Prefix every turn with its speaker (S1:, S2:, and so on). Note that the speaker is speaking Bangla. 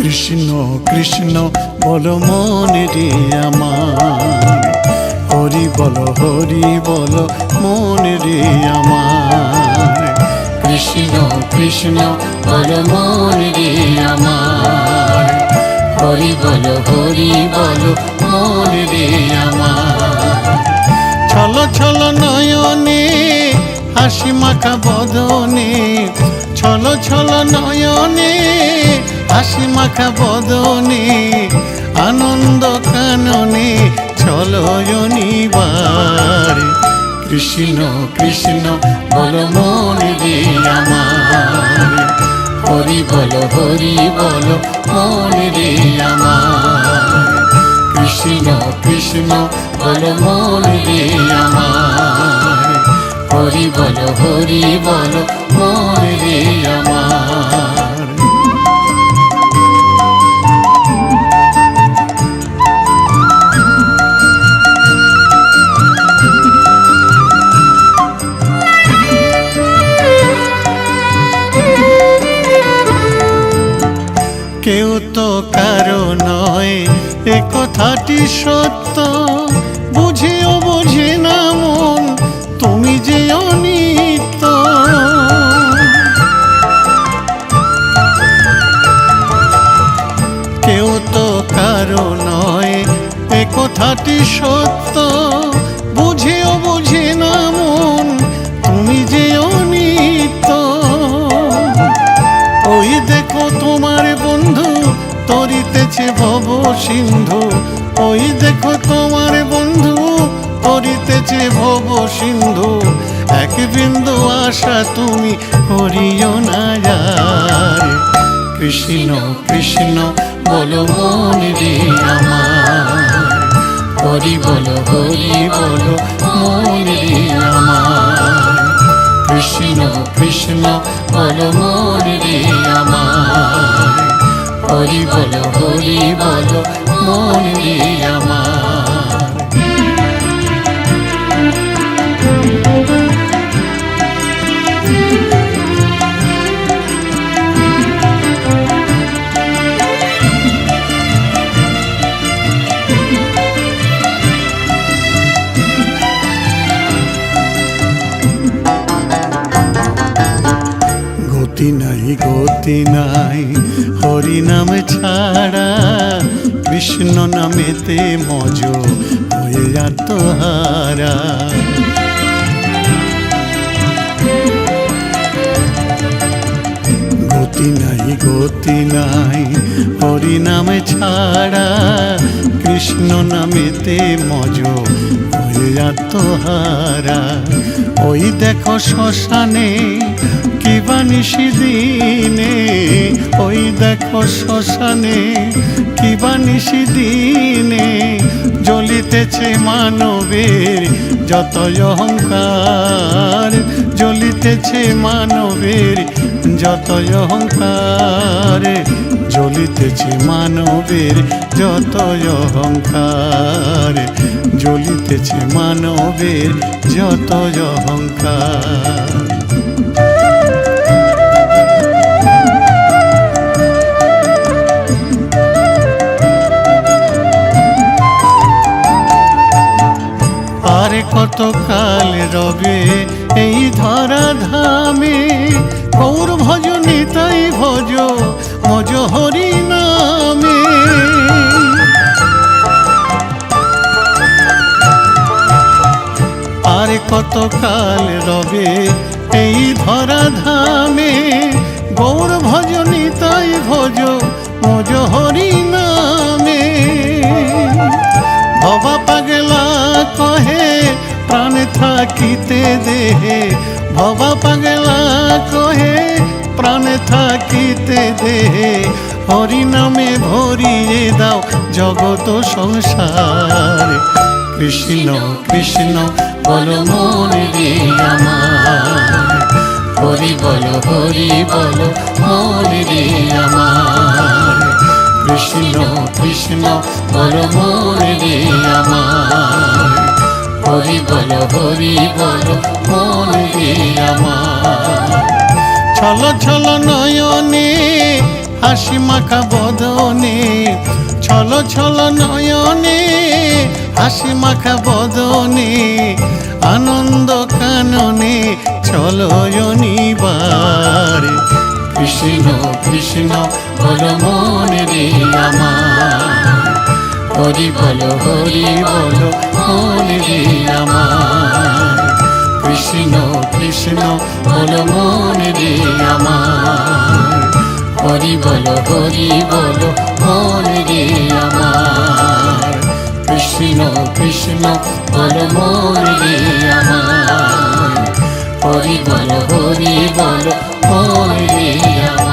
S1: কৃষ্ণ কৃষ্ণ বলো মনে রে আমার, হরি বলো মনে রে আমার। কৃষ্ণ কৃষ্ণ বলো মনে রে আমার, হরি বলো মনে রে আমার। ছল ছল নয়নে হাসি মাখা বদনে, ছল ছল নয়নে হাসি মাখা বদনে, আনন্দ কাননে চলয়নিবার। কৃষ্ণ কৃষ্ণ বলো মনে রে আমার, হরি বলো মনে রে আমার। কৃষ্ণ কৃষ্ণ বলো মনে রে আমার, হরি বলো মনে রে আমার। কেউ তো কারো নয় এ কথাটি সত্য, বুঝেও বোঝে না মন তুমি যে অনিত্য। কেউ তো কারো নয় এ কথাটি সত্য, বুঝেও বোঝে না মন তুমি যে অনিত্য। ওই দেখো তোমার বন্ধু তরিতেছে ভব সিন্ধু, ওই দেখো তোমার বন্ধু তরিতেছে ভব সিন্ধু। এক বিন্দু আশা তুমি করিও না যার। কৃষ্ণ কৃষ্ণ বলো মনে রে আমার, হরি বলো মনে রে আমার। কৃষ্ণ কৃষ্ণ বলো মনে রে আমার, হরি বলো মনে রে আমার। গতি নাই হরি নাম ছাড়া, বিষ্ণু নামেতে মজ হয়ে আত্মহারা। গতি নাই হরি নামে ছাড়া, কৃষ্ণ নামেতে মজ হয়ে আত্মহারা। ওই দেখো শ্মশানে কিবা নিশি দিনে, ওই দেখো শ্মশানে কিবা নিশি দিনে, জ্বলিতেছে মানবের যত অহংকার, জ্বলিতেছে মানবের যত অহংকার, জ্বলিতেছে মানবের যত অহংকার, জ্বলিতেছে মানবের যত অহংকার। কত কাল রবে এই ধরা ধামে, গৌর ভজ নিতাই ভজ মজ হরি নামে। আর কত কাল রবে এই ধরা ধামে, গৌর ভজ নিতাই ভজ মজ হরি নামে। ভবা পাগলা কহে প্রাণ থাকিতে দেহে, ভবা পাগলা কহে প্রাণ থাকিতে দেহে। হরি নামে ভরিয়ে দাও জগত সংসার। কৃষ্ণ কৃষ্ণ বলো মনে রে আমার, হরি বলো মনে রে আমার। কৃষ্ণ কৃষ্ণ বলো মনে রে আমার, হরি বলো মনে রে আমার। ছল ছল নয়নে
S2: হাসি মাখা বদনে, ছলো ছলো নয়নে, হাসি মাখা বদনে, আনন্দ কাননে, চলো অনিবার।
S1: কৃষ্ণ কৃষ্ণ বলো মনে রে আমার, হরি বলো মনে রে আমার। কৃষ্ণ কৃষ্ণ বলো মনে রে আমার, হরি বলো মনে রে আমার। কৃষ্ণ কৃষ্ণ বলো মনে রে আমার, হরি বলো মনে রে আমার।